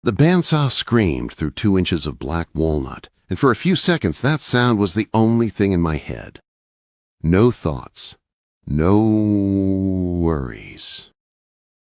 The bandsaw screamed through 2 inches of black walnut, and for a few seconds that sound was the only thing in my head. No thoughts, no worries.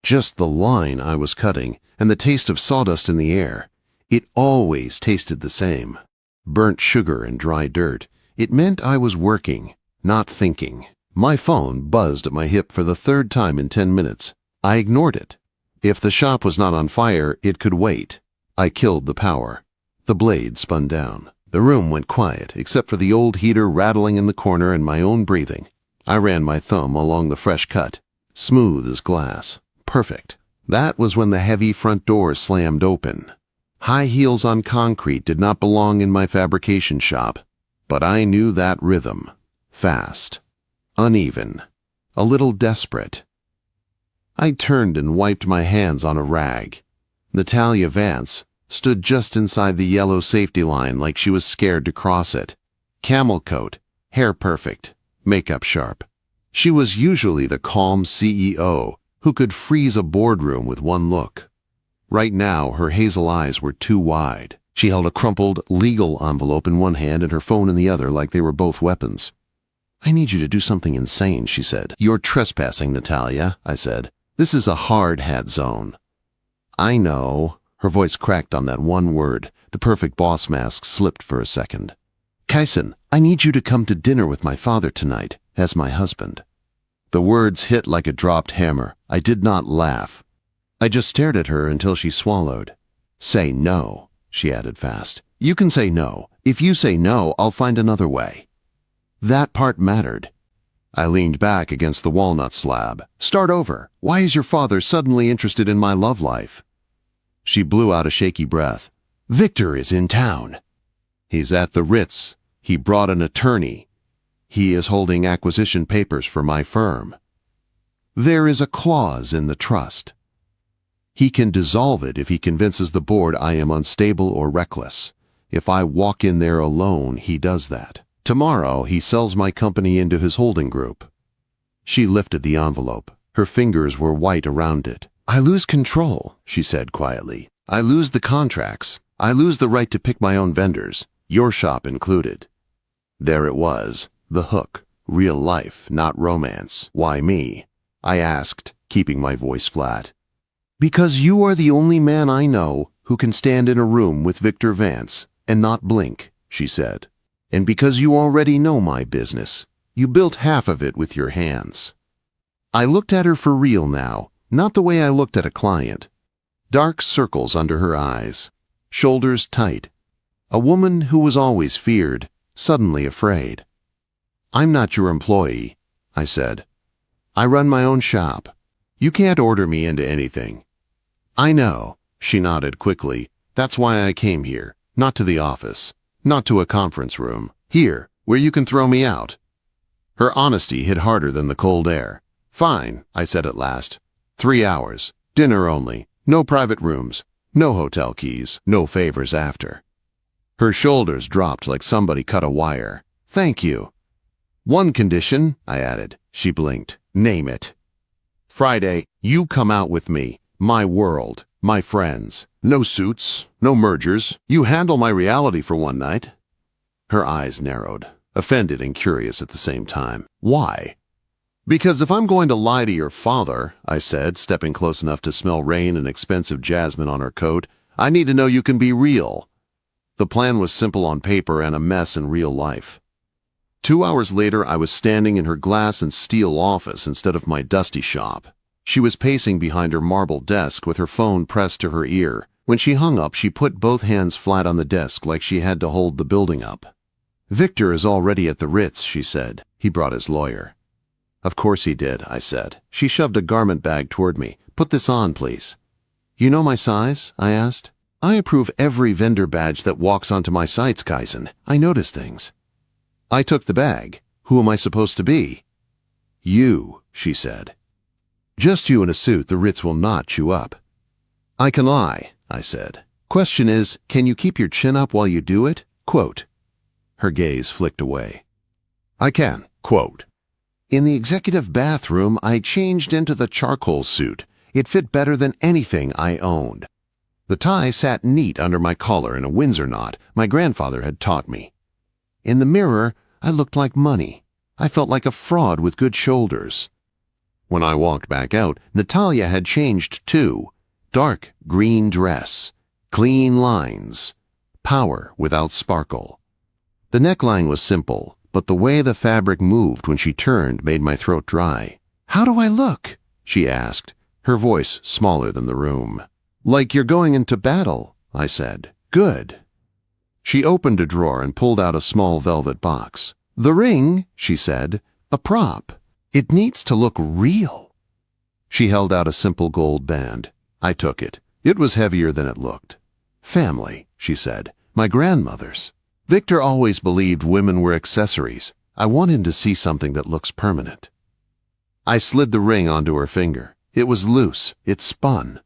Just the line I was cutting and the taste of sawdust in the air. It always tasted the same. Burnt sugar and dry dirt. It meant I was working, not thinking. My phone buzzed at my hip for the 3rd time in 10 minutes. I ignored it. If the shop was not on fire, it could wait. I killed the power. The blade spun down. The room went quiet, except for the old heater rattling in the corner and my own breathing. I ran my thumb along the fresh cut. Smooth as glass. Perfect. That was when the heavy front door slammed open. High heels on concrete did not belong in my fabrication shop, but I knew that rhythm. Fast. Uneven. A little desperate. I turned and wiped my hands on a rag. Natalia Vance stood just inside the yellow safety line like she was scared to cross it. Camel coat, hair perfect, makeup sharp. She was usually the calm CEO who could freeze a boardroom with one look. Right now, her hazel eyes were too wide. She held a crumpled legal envelope in one hand and her phone in the other like they were both weapons. "I need you to do something insane," she said. "You're trespassing, Natalia," I said. "This is a hard hat zone." "I know." Her voice cracked on that one word. The perfect boss mask slipped for a second. "Kaisen, I need you to come to dinner with my father tonight, as my husband." The words hit like a dropped hammer. I did not laugh. I just stared at her until she swallowed. "Say no," she added fast. "You can say no. If you say no, I'll find another way." That part mattered. I leaned back against the walnut slab. "Start over. Why is your father suddenly interested in my love life?" She blew out a shaky breath. "Victor is in town. He's at the Ritz. He brought an attorney. He is holding acquisition papers for my firm. There is a clause in the trust. He can dissolve it if he convinces the board I am unstable or reckless. If I walk in there alone, he does that. Tomorrow, he sells my company into his holding group." She lifted the envelope. Her fingers were white around it. "I lose control," she said quietly. "I lose the contracts. I lose the right to pick my own vendors, your shop included." There it was, the hook. Real life, not romance. "Why me?" I asked, keeping my voice flat. "Because you are the only man I know who can stand in a room with Victor Vance and not blink," she said. "And because you already know my business. You built half of it with your hands." I looked at her for real now, not the way I looked at a client. Dark circles under her eyes, shoulders tight. A woman who was always feared, suddenly afraid. "I'm not your employee," I said. "I run my own shop. You can't order me into anything." "I know," she nodded quickly. "That's why I came here, not to the office, not to a conference room. Here, where you can throw me out." Her honesty hit harder than the cold air. "Fine," I said at last. 3 hours, dinner only, no private rooms, no hotel keys, no favors after." Her shoulders dropped like somebody cut a wire. "Thank you." "One condition," I added. She blinked. "Name it." "Friday, you come out with me. My world, my friends. No suits, no mergers. You handle my reality for one night." Her eyes narrowed, offended and curious at the same time. "Why?" "Because if I'm going to lie to your father," I said, stepping close enough to smell rain and expensive jasmine on her coat, "I need to know you can be real." The plan was simple on paper and a mess in real life. 2 hours later, I was standing in her glass and steel office instead of my dusty shop. She was pacing behind her marble desk with her phone pressed to her ear. When she hung up, she put both hands flat on the desk like she had to hold the building up. "Victor is already at the Ritz," she said. "He brought his lawyer." "Of course he did," I said. She shoved a garment bag toward me. "Put this on, please." "You know my size?" I asked. "I approve every vendor badge that walks onto my sites, Kaisen. I notice things." I took the bag. "Who am I supposed to be?" "You," she said. "Just you in a suit the Ritz will not chew up." "I can lie," I said. "Question is, can you keep your chin up while you do it?" Quote. Her gaze flicked away. "I can." Quote. "In the executive bathroom, I changed into the charcoal suit. It fit better than anything I owned." The tie sat neat under my collar in a Windsor knot my grandfather had taught me. In the mirror, I looked like money. I felt like a fraud with good shoulders. When I walked back out, Natalia had changed too. Dark green dress, clean lines, power without sparkle. The neckline was simple, but the way the fabric moved when she turned made my throat dry. "How do I look?" she asked, her voice smaller than the room. "Like you're going into battle," I said. "Good." She opened a drawer and pulled out a small velvet box. "The ring," she said, "a prop. It needs to look real." She held out a simple gold band. I took it. It was heavier than it looked. "Family," she said. "My grandmother's." Victor always believed women were accessories. I want him to see something that looks permanent. I slid the ring onto her finger. It was loose. It spun.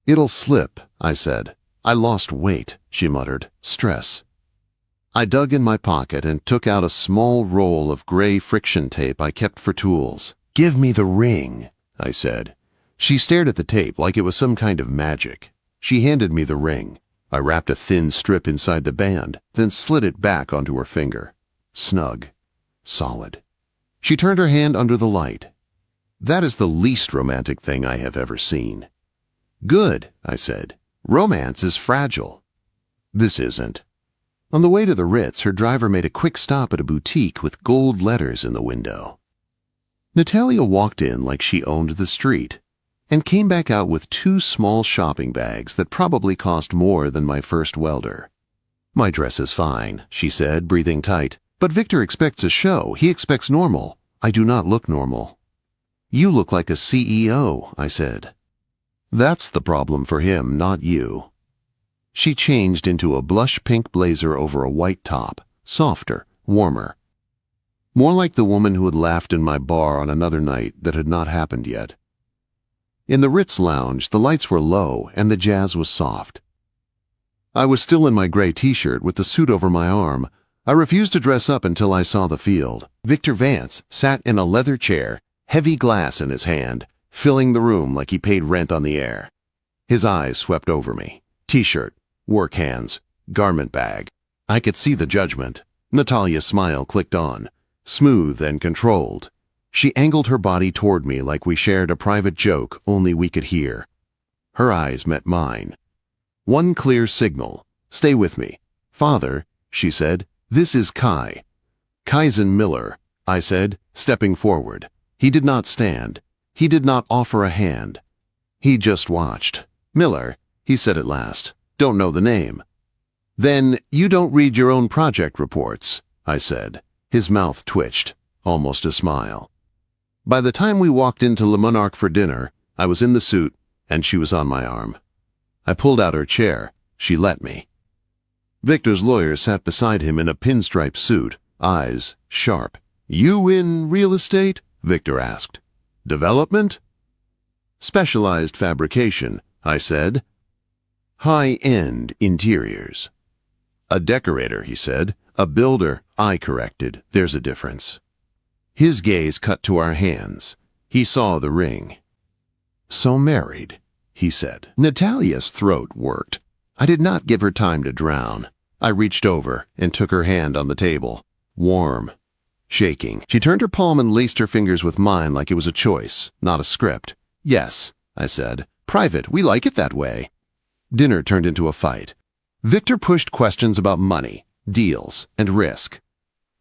"It'll slip," I said. "I lost weight," she muttered. "Stress." I dug in my pocket and took out a small roll of gray friction tape I kept for tools. "Give me the ring," I said. She stared at the tape like it was some kind of magic. She handed me the ring. I wrapped a thin strip inside the band, then slid it back onto her finger. Snug. Solid. She turned her hand under the light. "That is the least romantic thing I have ever seen." "Good," I said. "Romance is fragile." "This isn't." On the way to the Ritz, her driver made a quick stop at a boutique with gold letters in the window. Natalia walked in like she owned the street, and came back out with 2 small shopping bags that probably cost more than my first welder. "My dress is fine," she said, breathing tight. "But Victor expects a show. He expects normal. I do not look normal." "You look like a CEO," I said. "That's the problem for him, not you." She changed into a blush pink blazer over a white top, softer, warmer. More like the woman who had laughed in my bar on another night that had not happened yet. In the Ritz lounge, the lights were low and the jazz was soft. I was still in my gray t-shirt with the suit over my arm. I refused to dress up until I saw the field. Victor Vance sat in a leather chair, heavy glass in his hand, filling the room like he paid rent on the air. His eyes swept over me. T-shirt, work hands, garment bag. I could see the judgment. Natalia's smile clicked on, smooth and controlled. She angled her body toward me like we shared a private joke only we could hear. Her eyes met mine. One clear signal. "Stay with me." "Father," she said, "this is Kai." "Kaizen Miller," I said, stepping forward. He did not stand. He did not offer a hand. He just watched. "Miller," he said at last. "Don't know the name." "Then you don't read your own project reports," I said. His mouth twitched, almost a smile. By the time we walked into Le Monarque for dinner, I was in the suit, and she was on my arm. I pulled out her chair. She let me. Victor's lawyer sat beside him in a pinstripe suit, eyes sharp. "You in real estate?" Victor asked. "Development?" "Specialized fabrication," I said. "High-end interiors." "A decorator," he said. "A builder," I corrected. "There's a difference." His gaze cut to our hands. He saw the ring. "So married," he said. Natalia's throat worked. I did not give her time to drown. I reached over and took her hand on the table. Warm. Shaking. She turned her palm and laced her fingers with mine like it was a choice, not a script. "Yes," I said. "Private. We like it that way." Dinner turned into a fight. Victor pushed questions about money, deals, and risk.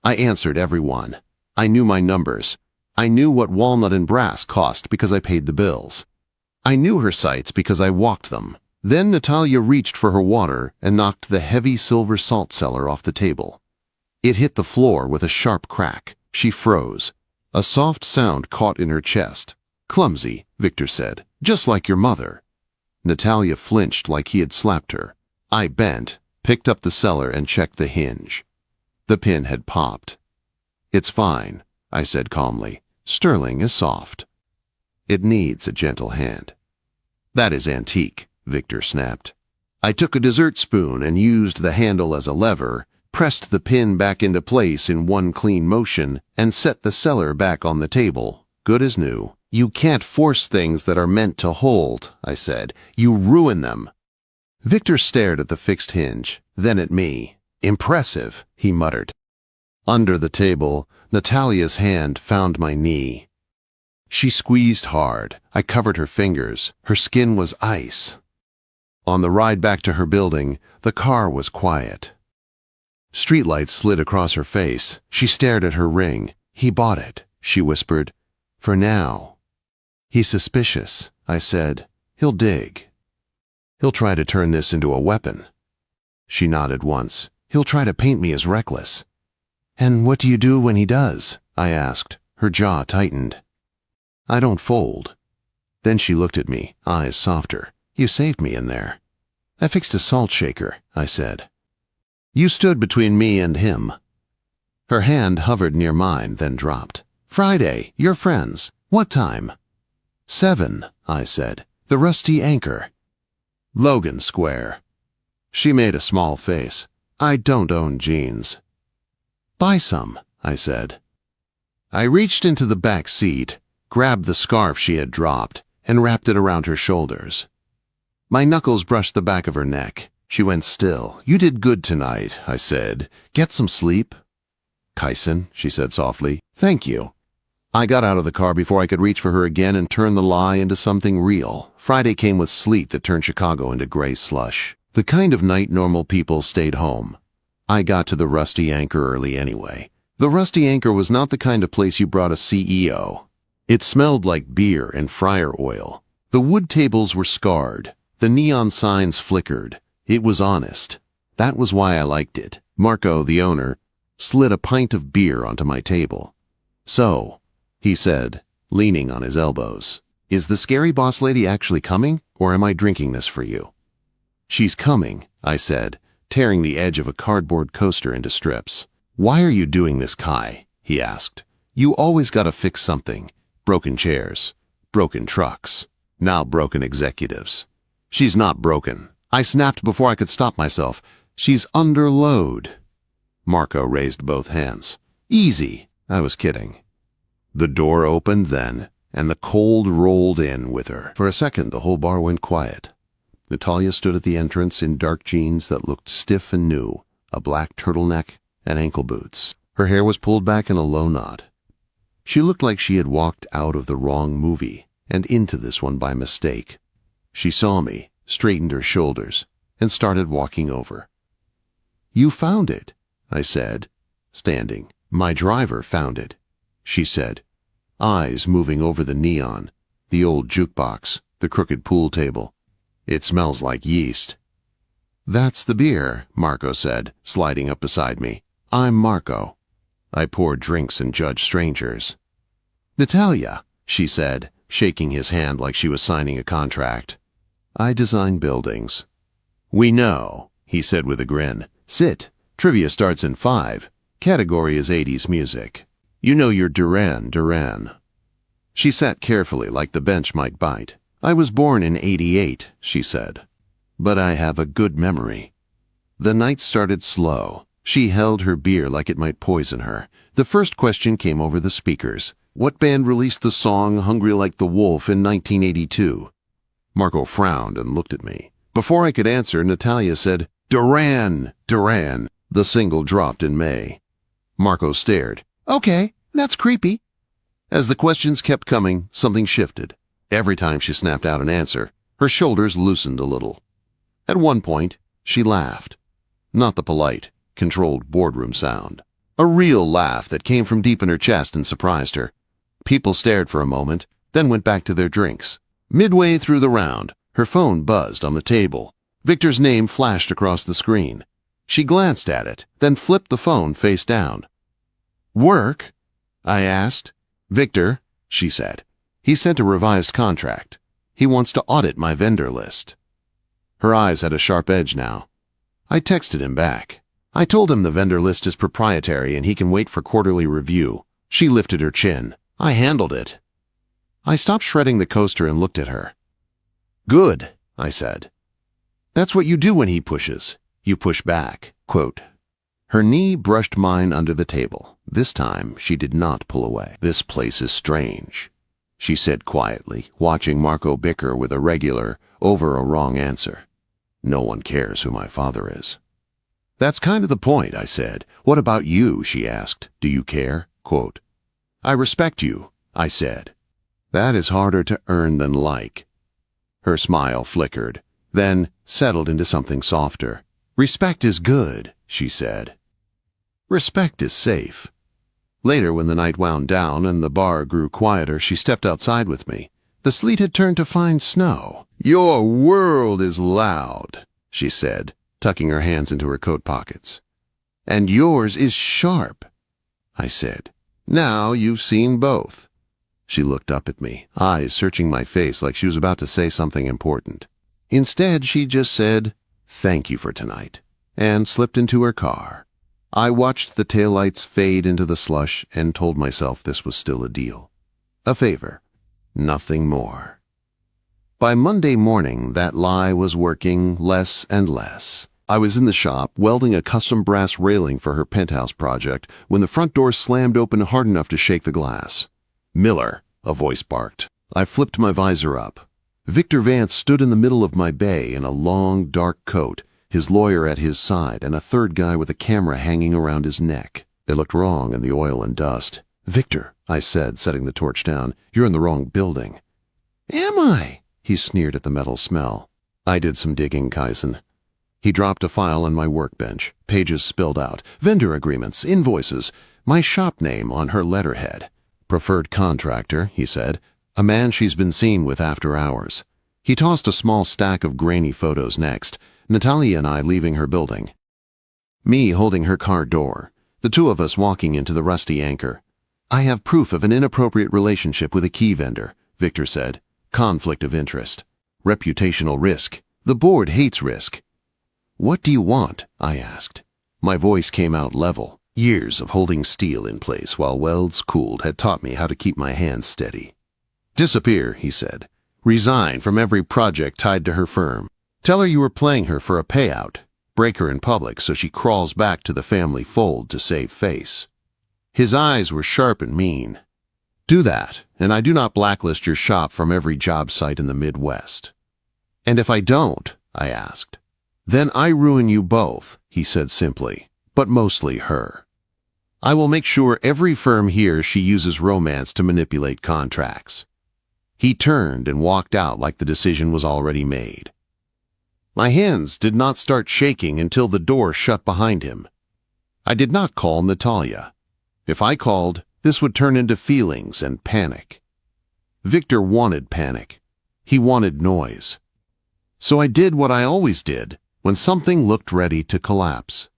I answered every one. I knew my numbers. I knew what walnut and brass cost because I paid the bills. I knew her sites because I walked them. Then Natalia reached for her water and knocked the heavy silver salt cellar off the table. It hit the floor with a sharp crack. She froze. A soft sound caught in her chest. "Clumsy," Victor said. "Just like your mother." Natalia flinched like he had slapped her. I bent, picked up the cellar and checked the hinge. The pin had popped. "It's fine," I said calmly. "Sterling is soft. It needs a gentle hand." "That is antique," Victor snapped. I took a dessert spoon and used the handle as a lever, pressed the pin back into place in one clean motion, and set the cellar back on the table, good as new. "You can't force things that are meant to hold," I said. "You ruin them." Victor stared at the fixed hinge, then at me. "Impressive," he muttered. Under the table, Natalia's hand found my knee. She squeezed hard. I covered her fingers. Her skin was ice. On the ride back to her building, the car was quiet. Streetlights slid across her face. She stared at her ring. "He bought it," she whispered. "For now." "He's suspicious," I said. "He'll dig. He'll try to turn this into a weapon." She nodded once. "He'll try to paint me as reckless." "And what do you do when he does?" I asked. Her jaw tightened. "I don't fold." Then she looked at me, eyes softer. "You saved me in there." "I fixed a salt shaker," I said. "You stood between me and him." Her hand hovered near mine, then dropped. "Friday, you're friends. What time?" 7, I said. "The Rusty Anchor." "Logan Square." She made a small face. "I don't own jeans." "Buy some," I said. I reached into the back seat, grabbed the scarf she had dropped, and wrapped it around her shoulders. My knuckles brushed the back of her neck. She went still. "You did good tonight," I said. "Get some sleep." "Kyson," she said softly. "Thank you." I got out of the car before I could reach for her again and turn the lie into something real. Friday came with sleet that turned Chicago into gray slush. The kind of night normal people stayed home. I got to the Rusty Anchor early anyway. The Rusty Anchor was not the kind of place you brought a CEO. It smelled like beer and fryer oil. The wood tables were scarred. The neon signs flickered. It was honest. That was why I liked it. Marco, the owner, slid a pint of beer onto my table. "So," he said, leaning on his elbows, "is the scary boss lady actually coming, or am I drinking this for you?" "She's coming," I said, tearing the edge of a cardboard coaster into strips. "Why are you doing this, Kai?" he asked. "You always gotta fix something. Broken chairs, broken trucks, now broken executives." "She's not broken." I snapped before I could stop myself. "She's under load." Marco raised both hands. "Easy." I was kidding. The door opened then, and the cold rolled in with her. For a second, the whole bar went quiet. Natalia stood at the entrance in dark jeans that looked stiff and new, a black turtleneck, and ankle boots. Her hair was pulled back in a low knot. She looked like she had walked out of the wrong movie and into this one by mistake. She saw me, straightened her shoulders, and started walking over. "You found it," I said, standing. "My driver found it," she said, eyes moving over the neon, the old jukebox, the crooked pool table. "It smells like yeast." "That's the beer," Marco said, sliding up beside me. "I'm Marco." I poured drinks and judged strangers. "Natalia," she said, shaking his hand like she was signing a contract. "I design buildings." "We know," he said with a grin. "Sit. Trivia starts in 5. Category is 80s music. You know your Duran Duran." She sat carefully like the bench might bite. "I was born in 88, she said. "But I have a good memory." The night started slow. She held her beer like it might poison her. The first question came over the speakers. "What band released the song Hungry Like the Wolf in 1982? Marco frowned and looked at me. Before I could answer, Natalia said, "Duran, Duran." The single dropped in May. Marco stared. "Okay, that's creepy." As the questions kept coming, something shifted. Every time she snapped out an answer, her shoulders loosened a little. At one point, she laughed. Not the polite, controlled boardroom sound. A real laugh that came from deep in her chest and surprised her. People stared for a moment, then went back to their drinks. Midway through the round, her phone buzzed on the table. Victor's name flashed across the screen. She glanced at it, then flipped the phone face down. "Work?" I asked. "Victor," she said. "He sent a revised contract. He wants to audit my vendor list." Her eyes had a sharp edge now. I texted him back. I told him the vendor list is proprietary and he can wait for quarterly review. She lifted her chin. "I handled it." I stopped shredding the coaster and looked at her. "Good," I said. "That's what you do when he pushes. You push back." Quote. Her knee brushed mine under the table. This time, she did not pull away. "This place is strange," she said quietly, watching Marco bicker with a regular over a wrong answer. No one cares who my father is. That's kind of the point, I said. What about you, she asked. Do you care? Quote, I respect you, I said. That is harder to earn than like. Her smile flickered, then settled into something softer. Respect is good, she said. Respect is safe. Later, when the night wound down and the bar grew quieter, she stepped outside with me. The sleet had turned to fine snow. Your world is loud, she said, tucking her hands into her coat pockets. And yours is sharp, I said. Now you've seen both. She looked up at me, eyes searching my face like she was about to say something important. Instead, she just said, thank you for tonight, and slipped into her car. I watched the taillights fade into the slush and told myself this was still a deal. A favor, nothing more. By Monday morning, that lie was working less and less. I was in the shop, welding a custom brass railing for her penthouse project, when the front door slammed open hard enough to shake the glass. Miller, a voice barked. I flipped my visor up. Victor Vance stood in the middle of my bay in a long, dark coat, his lawyer at his side, and a third guy with a camera hanging around his neck. They looked wrong in the oil and dust. Victor, I said, setting the torch down, you're in the wrong building. Am I? He sneered at the metal smell. I did some digging, Kaizen. He dropped a file on my workbench. Pages spilled out. Vendor agreements, invoices, my shop name on her letterhead. Preferred contractor, he said. A man she's been seen with after hours. He tossed a small stack of grainy photos next. Natalia and I leaving her building. Me holding her car door. The two of us walking into the rusty Anchor. I have proof of an inappropriate relationship with a key vendor, Victor said. Conflict of interest. Reputational risk. The board hates risk. What do you want? I asked. My voice came out level. Years of holding steel in place while welds cooled had taught me how to keep my hands steady. Disappear, he said. Resign from every project tied to her firm. Tell her you were playing her for a payout. Break her in public so she crawls back to the family fold to save face. His eyes were sharp and mean. Do that, and I do not blacklist your shop from every job site in the Midwest. And if I don't, I asked. Then I ruin you both, he said simply, but mostly her. I will make sure every firm hears she uses romance to manipulate contracts. He turned and walked out like the decision was already made. My hands did not start shaking until the door shut behind him. I did not call Natalia. If I called, this would turn into feelings and panic. Victor wanted panic. He wanted noise. So I did what I always did when something looked ready to collapse.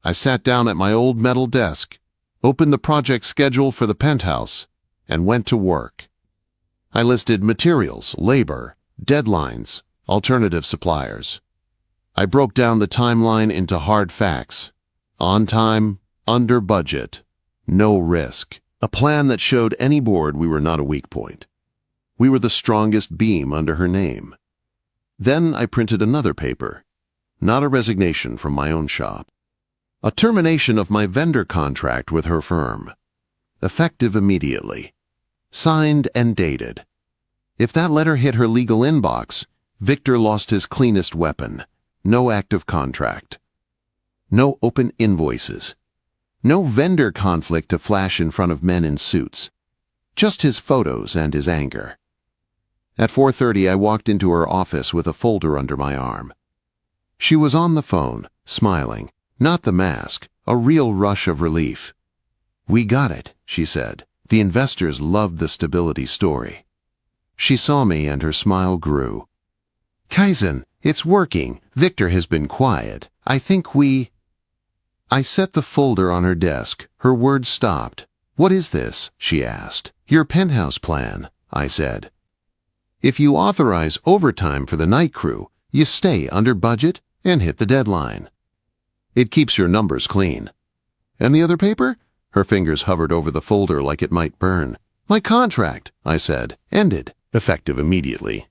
I sat down at my old metal desk, opened the project schedule for the penthouse, and went to work. I listed materials, labor, deadlines, alternative suppliers. I broke down the timeline into hard facts. On time, under budget, no risk. A plan that showed any board we were not a weak point. We were the strongest beam under her name. Then I printed another paper. Not a resignation from my own shop. A termination of my vendor contract with her firm. Effective immediately. Signed and dated. If that letter hit her legal inbox, Victor lost his cleanest weapon. No active contract. No open invoices. No vendor conflict to flash in front of men in suits. Just his photos and his anger. At 4:30, I walked into her office with a folder under my arm. She was on the phone, smiling. Not the mask, a real rush of relief. We got it, she said. The investors loved the stability story. She saw me and her smile grew. Kaizen, it's working. Victor has been quiet. I think we... I set the folder on her desk. Her words stopped. What is this? She asked. Your penthouse plan, I said. If you authorize overtime for the night crew, you stay under budget and hit the deadline. It keeps your numbers clean. And the other paper? Her fingers hovered over the folder like it might burn. My contract, I said, ended, effective immediately.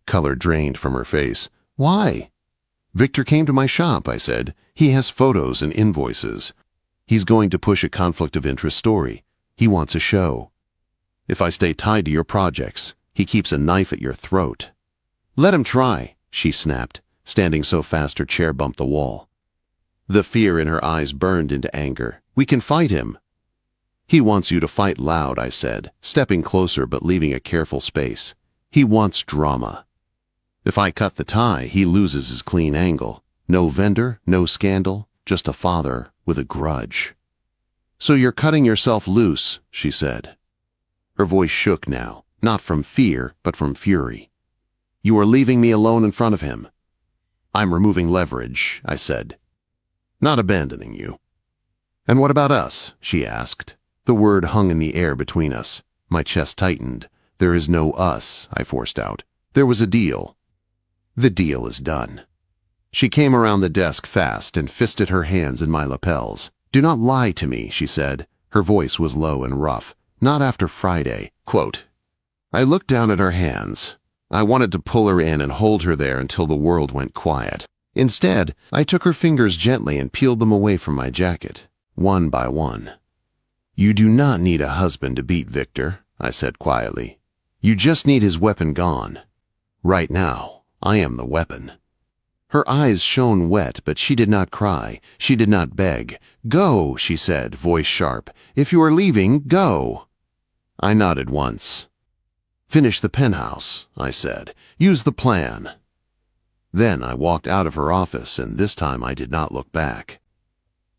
Color drained from her face. Why? Victor came to my shop, I said. He has photos and invoices. He's going to push a conflict of interest story. He wants a show. If I stay tied to your projects, he keeps a knife at your throat. Let him try, she snapped. standing so fast her chair bumped the wall. The fear in her eyes burned into anger. "We can fight him." "He wants you to fight loud," I said, stepping closer but leaving a careful space. "He wants drama. If I cut the tie, he loses his clean angle. No vendor, no scandal, just a father with a grudge." "So you're cutting yourself loose," she said. Her voice shook now, not from fear, but from fury. "You are leaving me alone in front of him." "I'm removing leverage," I said. "Not abandoning you." "And what about us?" she asked. The word hung in the air between us. My chest tightened. "There is no us," I forced out. "There was a deal." "The deal is done." She came around the desk fast and fisted her hands in my lapels. "Do not lie to me," she said. Her voice was low and rough. "Not after Friday." Quote. I looked down at her hands. I wanted to pull her in and hold her there until the world went quiet. Instead, I took her fingers gently and peeled them away from my jacket, one by one. "You do not need a husband to beat Victor," I said quietly. "You just need his weapon gone. Right now, I am the weapon." Her eyes shone wet, but she did not cry. She did not beg. "Go," she said, voice sharp. "If you are leaving, go." I nodded once. "Finish the penthouse," I said. "Use the plan." Then I walked out of her office, and this time I did not look back.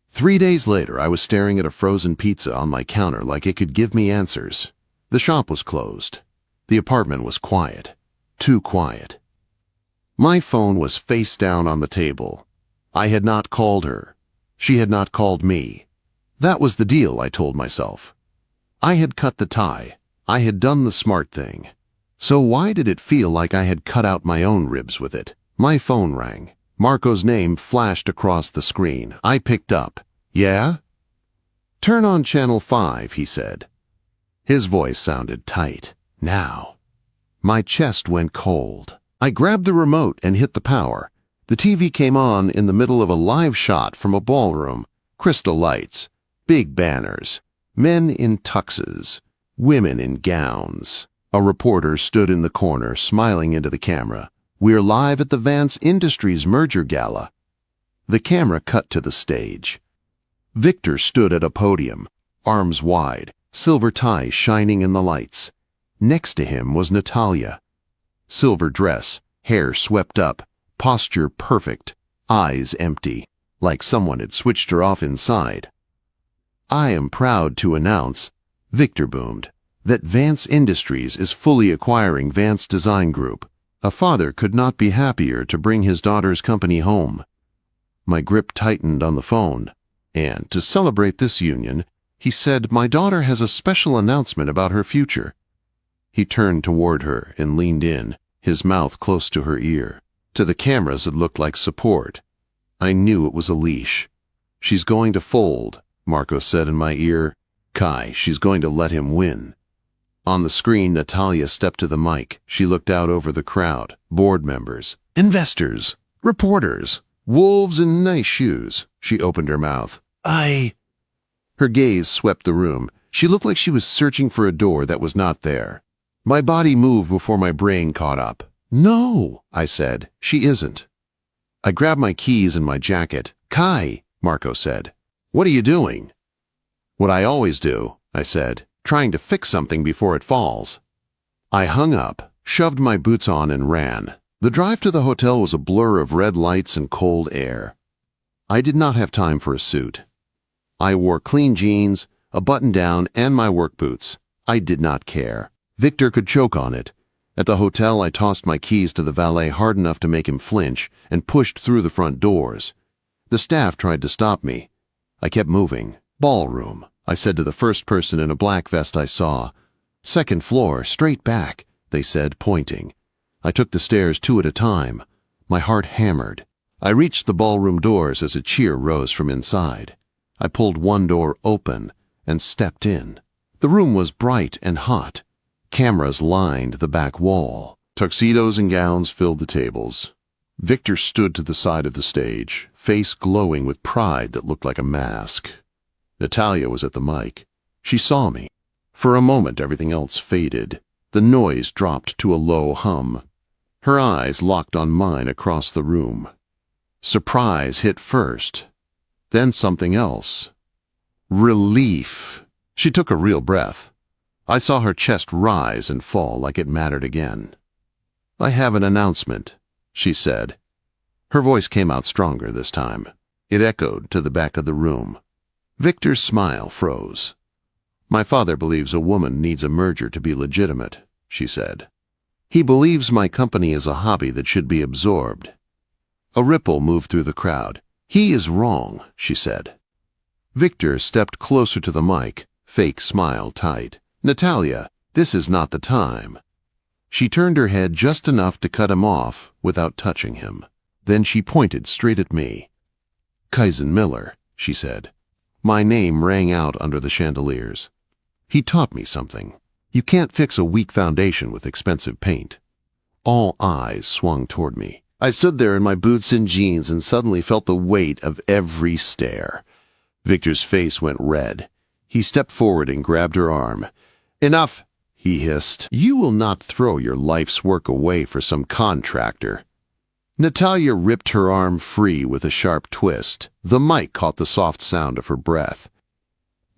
3 days later, I was staring at a frozen pizza on my counter like it could give me answers. The shop was closed. The apartment was quiet. Too quiet. My phone was face down on the table. I had not called her. She had not called me. That was the deal, I told myself. I had cut the tie. I had done the smart thing. So why did it feel like I had cut out my own ribs with it? My phone rang. Marco's name flashed across the screen. I picked up. "Yeah?" "Turn on channel 5, he said. His voice sounded tight. "Now." My chest went cold. I grabbed the remote and hit the power. The TV came on in the middle of a live shot from a ballroom. Crystal lights, big banners, men in tuxes, women in gowns. A reporter stood in the corner, smiling into the camera. "We're live at the Vance Industries merger gala." The camera cut to the stage. Victor stood at a podium, arms wide, silver tie shining in the lights. Next to him was Natalia. Silver dress, hair swept up, posture perfect, eyes empty, like someone had switched her off inside. "I am proud to announce," Victor boomed, "that Vance Industries is fully acquiring Vance Design Group. A father could not be happier to bring his daughter's company home." My grip tightened on the phone, and to celebrate this union, he said, "My daughter has a special announcement about her future." He turned toward her and leaned in, his mouth close to her ear. To the cameras it looked like support. I knew it was a leash. "She's going to fold," Marco said in my ear. "Kai, she's going to let him win." On the screen, Natalia stepped to the mic. She looked out over the crowd, board members, investors, reporters, wolves in nice shoes. She opened her mouth. Her gaze swept the room. She looked like she was searching for a door that was not there. My body moved before my brain caught up. "No," I said, "she isn't." I grabbed my keys and my jacket. "Kai," Marco said. "What are you doing?" "What I always do," I said, "trying to fix something before it falls." I hung up, shoved my boots on and ran. The drive to the hotel was a blur of red lights and cold air. I did not have time for a suit. I wore clean jeans, a button-down, and my work boots. I did not care. Victor could choke on it. At the hotel, I tossed my keys to the valet hard enough to make him flinch and pushed through the front doors. The staff tried to stop me. I kept moving. "Ballroom," I said to the first person in a black vest I saw. "Second floor, straight back," they said, pointing. I took the stairs 2 at a time. My heart hammered. I reached the ballroom doors as a cheer rose from inside. I pulled one door open and stepped in. The room was bright and hot. Cameras lined the back wall. Tuxedos and gowns filled the tables. Victor stood to the side of the stage, face glowing with pride that looked like a mask. Natalia was at the mic. She saw me. For a moment, everything else faded. The noise dropped to a low hum. Her eyes locked on mine across the room. Surprise hit first, then something else. Relief. She took a real breath. I saw her chest rise and fall like it mattered again. "I have an announcement," she said. Her voice came out stronger this time. It echoed to the back of the room. Victor's smile froze. "My father believes a woman needs a merger to be legitimate," she said. "He believes my company is a hobby that should be absorbed." A ripple moved through the crowd. "He is wrong," she said. Victor stepped closer to the mic, fake smile tight. "Natalia, this is not the time." She turned her head just enough to cut him off without touching him. Then she pointed straight at me. "Kaizen Miller," she said. My name rang out under the chandeliers. "He taught me something. You can't fix a weak foundation with expensive paint." All eyes swung toward me. I stood there in my boots and jeans and suddenly felt the weight of every stare. Victor's face went red. He stepped forward and grabbed her arm. "Enough," he hissed. "You will not throw your life's work away for some contractor." Natalia ripped her arm free with a sharp twist. The mic caught the soft sound of her breath.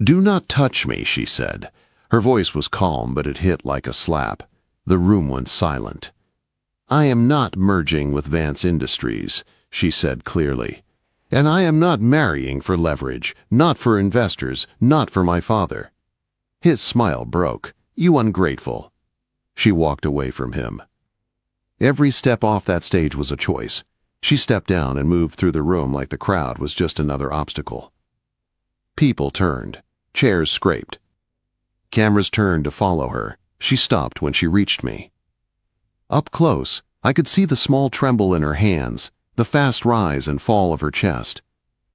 "Do not touch me," she said. Her voice was calm, but it hit like a slap. The room went silent. "I am not merging with Vance Industries," she said clearly. "And I am not marrying for leverage, not for investors, not for my father." His smile broke. "You ungrateful." She walked away from him. Every step off that stage was a choice. She stepped down and moved through the room like the crowd was just another obstacle. People turned. Chairs scraped. Cameras turned to follow her. She stopped when she reached me. Up close, I could see the small tremble in her hands, the fast rise and fall of her chest.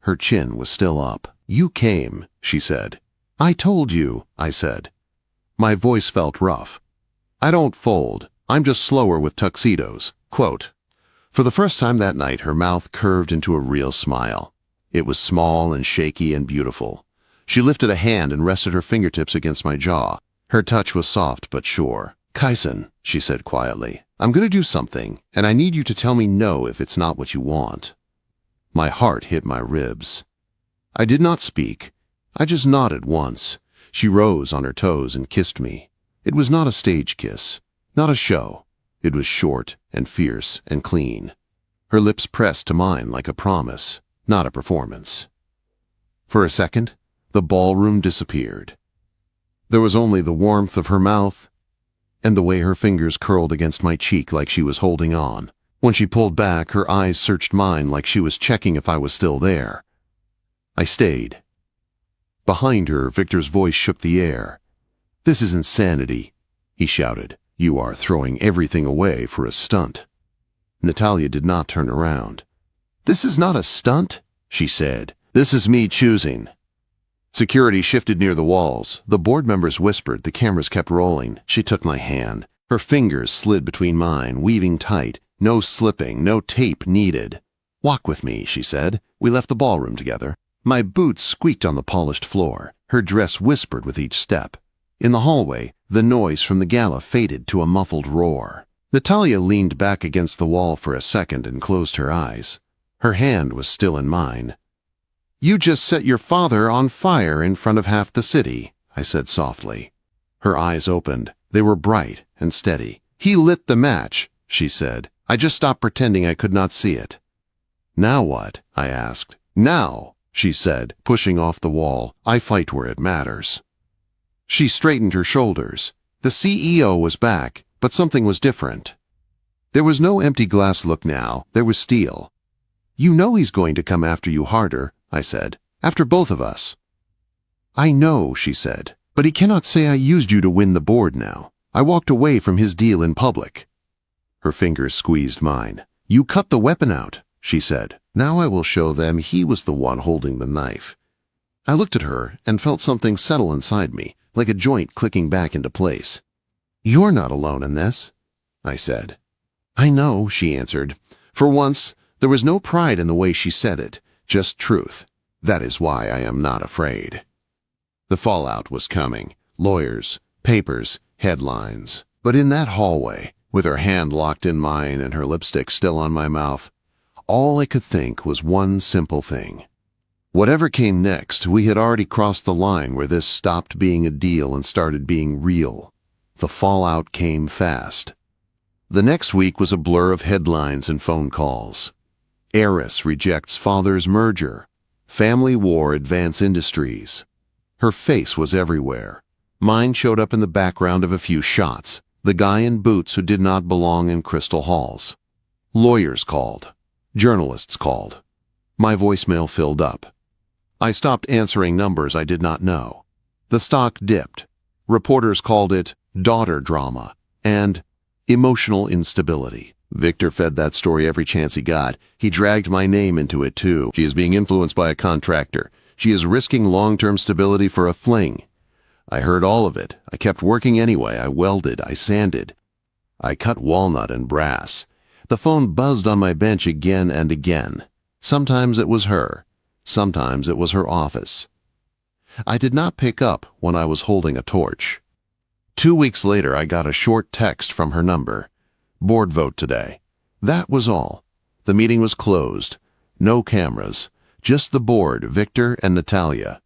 Her chin was still up. "You came," she said. "I told you," I said. My voice felt rough. "I don't fold. I'm just slower with tuxedos." Quote. For the first time that night, her mouth curved into a real smile. It was small and shaky and beautiful. She lifted a hand and rested her fingertips against my jaw. Her touch was soft but sure. "Kaizen," she said quietly, "I'm going to do something, and I need you to tell me no if it's not what you want." My heart hit my ribs. I did not speak. I just nodded once. She rose on her toes and kissed me. It was not a stage kiss, not a show. It was short and fierce and clean. Her lips pressed to mine like a promise, not a performance. For a second, the ballroom disappeared. There was only the warmth of her mouth and the way her fingers curled against my cheek like she was holding on. When she pulled back, her eyes searched mine like she was checking if I was still there. I stayed. Behind her, Victor's voice shook the air. "This is insanity," he shouted. "You are throwing everything away for a stunt." Natalia did not turn around. "This is not a stunt," she said. "This is me choosing." Security shifted near the walls. The board members whispered. The cameras kept rolling. She took my hand. Her fingers slid between mine, weaving tight. No slipping, no tape needed. "Walk with me," she said. We left the ballroom together. My boots squeaked on the polished floor. Her dress whispered with each step. In the hallway, the noise from the gala faded to a muffled roar. Natalia leaned back against the wall for a second and closed her eyes. Her hand was still in mine. "You just set your father on fire in front of half the city," I said softly. Her eyes opened. They were bright and steady. "He lit the match," she said. "I just stopped pretending I could not see it." "Now what?" I asked. "Now," she said, pushing off the wall. "I fight where it matters." She straightened her shoulders. The CEO was back, but something was different. There was no empty glass look now. There was steel. "You know he's going to come after you harder," I said. "After both of us." "I know," she said, "but he cannot say I used you to win the board now. I walked away from his deal in public." Her fingers squeezed mine. "You cut the weapon out," she said. "Now I will show them he was the one holding the knife." I looked at her and felt something settle inside me, like a joint clicking back into place. "You're not alone in this," I said. "I know," she answered. For once, there was no pride in the way she said it, just truth. That is why I am not afraid. The fallout was coming. Lawyers, papers, headlines. But in that hallway, with her hand locked in mine and her lipstick still on my mouth. All I could think was one simple thing. Whatever came next, we had already crossed the line where this stopped being a deal and started being real. The fallout came fast. The next week was a blur of headlines and phone calls. Heiress rejects father's merger. Family war advance industries. Her face was everywhere. Mine showed up in the background of a few shots. The guy in boots who did not belong in crystal halls. Lawyers called. Journalists called. My voicemail filled up. I stopped answering numbers I did not know. The stock dipped. Reporters called it daughter drama and emotional instability. Victor fed that story every chance he got. He dragged my name into it too. She is being influenced by a contractor. She is risking long-term stability for a fling. I heard all of it. I kept working anyway. I welded. I sanded. I cut walnut and brass. The phone buzzed on my bench again and again. Sometimes it was her. Sometimes it was her office. I did not pick up when I was holding a torch. 2 weeks later, I got a short text from her number. Board vote today. That was all. The meeting was closed. No cameras. Just the board, Victor and Natalia.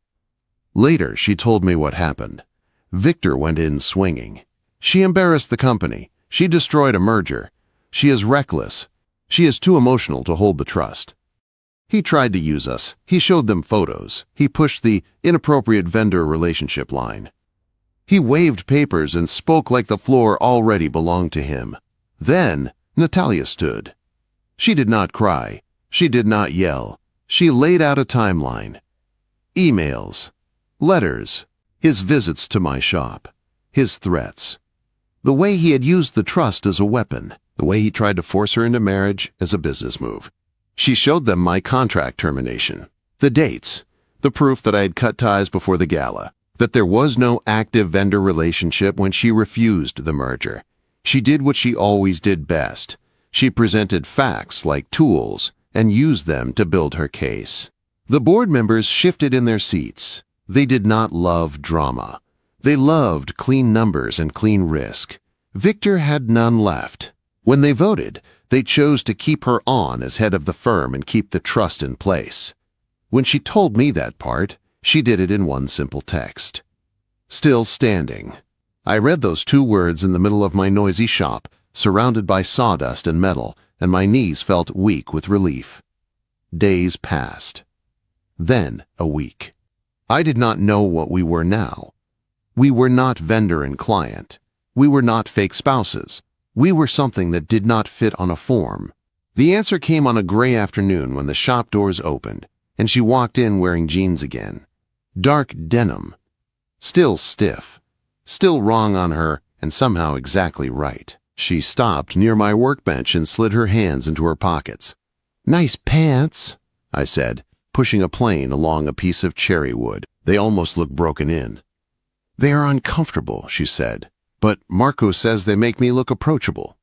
Later, she told me what happened. Victor went in swinging. She embarrassed the company. She destroyed a merger. She is reckless. She is too emotional to hold the trust. He tried to use us. He showed them photos. He pushed the inappropriate vendor relationship line. He waved papers and spoke like the floor already belonged to him. Then, Natalia stood. She did not cry. She did not yell. She laid out a timeline. Emails. Letters. His visits to my shop. His threats. The way he had used the trust as a weapon. The way he tried to force her into marriage as a business move. She showed them my contract termination. The dates. The proof that I had cut ties before the gala. That there was no active vendor relationship when she refused the merger. She did what she always did best. She presented facts like tools and used them to build her case. The board members shifted in their seats. They did not love drama. They loved clean numbers and clean risk. Victor had none left. When they voted, they chose to keep her on as head of the firm and keep the trust in place. When she told me that part, she did it in one simple text. Still standing. I read those 2 words in the middle of my noisy shop, surrounded by sawdust and metal, and my knees felt weak with relief. Days passed. Then a week. I did not know what we were now. We were not vendor and client. We were not fake spouses. We were something that did not fit on a form. The answer came on a gray afternoon when the shop doors opened, and she walked in wearing jeans again. Dark denim. Still stiff. Still wrong on her, and somehow exactly right. She stopped near my workbench and slid her hands into her pockets. "Nice pants," I said, pushing a plane along a piece of cherry wood. They almost looked broken in. "They are uncomfortable," she said. "But Marco says they make me look approachable."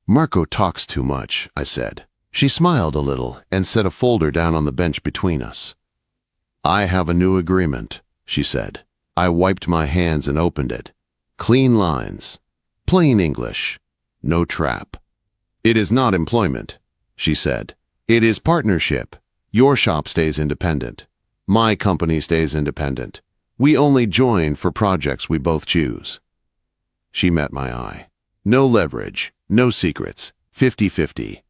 "Marco talks too much," I said. She smiled a little and set a folder down on the bench between us. "I have a new agreement," she said. I wiped my hands and opened it. Clean lines. Plain English. No trap. "It is not employment," she said. "It is partnership. Your shop stays independent. My company stays independent. We only join for projects we both choose." She met my eye. "No leverage, no secrets, 50-50.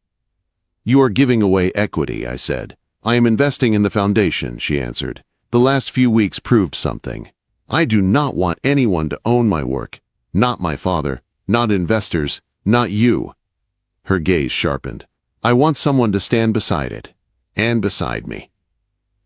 "You are giving away equity," I said. "I am investing in the foundation," she answered. "The last few weeks proved something. I do not want anyone to own my work. Not my father, not investors, not you." Her gaze sharpened. "I want someone to stand beside it. And beside me."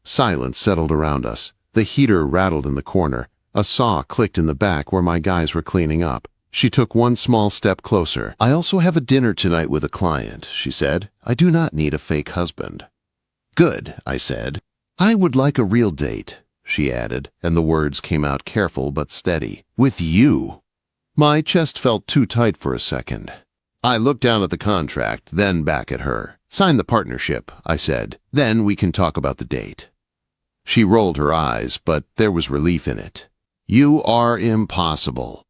Silence settled around us. The heater rattled in the corner. A saw clicked in the back where my guys were cleaning up. She took one small step closer. "I also have a dinner tonight with a client," she said. "I do not need a fake husband." "Good," I said. "I would like a real date," she added, and the words came out careful but steady. "With you." My chest felt too tight for a second. I looked down at the contract, then back at her. "Sign the partnership," I said. "Then we can talk about the date." She rolled her eyes, but there was relief in it. "You are impossible."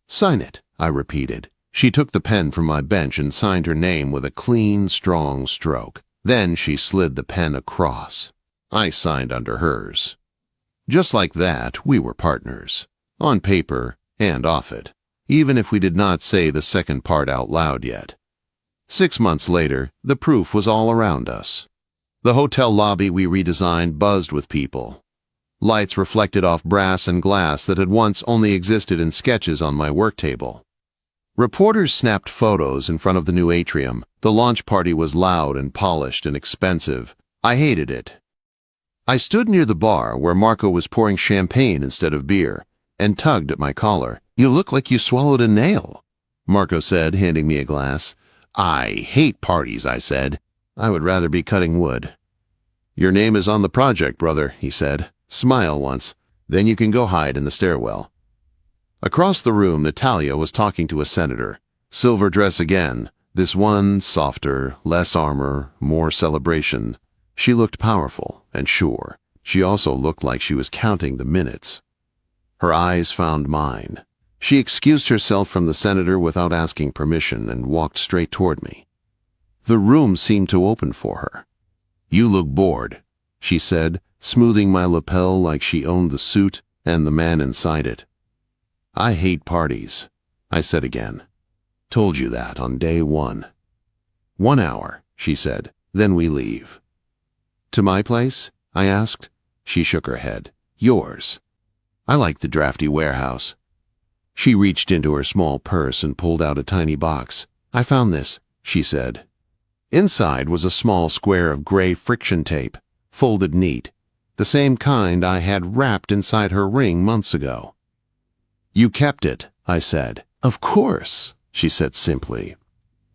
"Sign it," I repeated. She took the pen from my bench and signed her name with a clean, strong stroke. Then she slid the pen across. I signed under hers. Just like that, we were partners, on paper and off it, even if we did not say the second part out loud yet. 6 months later, the proof was all around us. The hotel lobby we redesigned buzzed with people. Lights reflected off brass and glass that had once only existed in sketches on my work table. Reporters snapped photos in front of the new atrium. The launch party was loud and polished and expensive. I hated it. I stood near the bar where Marco was pouring champagne instead of beer and tugged at my collar. "You look like you swallowed a nail," Marco said, handing me a glass. "I hate parties," I said. "I would rather be cutting wood." "Your name is on the project, brother," he said. "Smile once, then you can go hide in the stairwell." Across the room, Natalia was talking to a senator. Silver dress again, this one softer, less armor, more celebration. She looked powerful and sure. She also looked like she was counting the minutes. Her eyes found mine. She excused herself from the senator without asking permission and walked straight toward me. The room seemed to open for her. "You look bored," she said, smoothing my lapel like she owned the suit and the man inside it. "I hate parties," I said again. "Told you that on day one." "1 hour," she said, "then we leave." "To my place?" I asked. She shook her head. "Yours. I like the drafty warehouse." She reached into her small purse and pulled out a tiny box. "I found this," she said. Inside was a small square of gray friction tape, folded neat, the same kind I had wrapped inside her ring months ago. "You kept it," I said. "Of course," she said simply.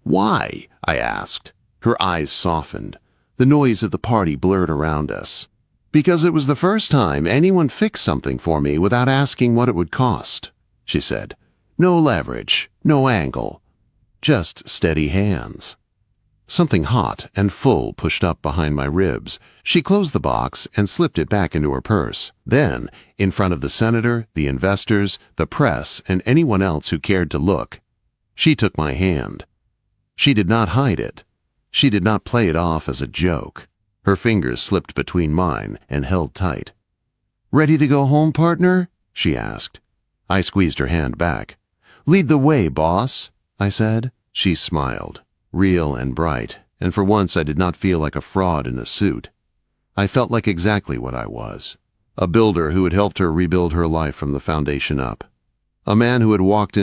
"Why?" I asked. Her eyes softened. The noise of the party blurred around us. "Because it was the first time anyone fixed something for me without asking what it would cost," she said. "No leverage, no angle, just steady hands." Something hot and full pushed up behind my ribs. She closed the box and slipped it back into her purse. Then, in front of the senator, the investors, the press, and anyone else who cared to look, she took my hand. She did not hide it. She did not play it off as a joke. Her fingers slipped between mine and held tight. "Ready to go home, partner?" she asked. I squeezed her hand back. "Lead the way, boss," I said. She smiled, real and bright, and for once I did not feel like a fraud in a suit. I felt like exactly what I was. A builder who had helped her rebuild her life from the foundation up. A man who had walked into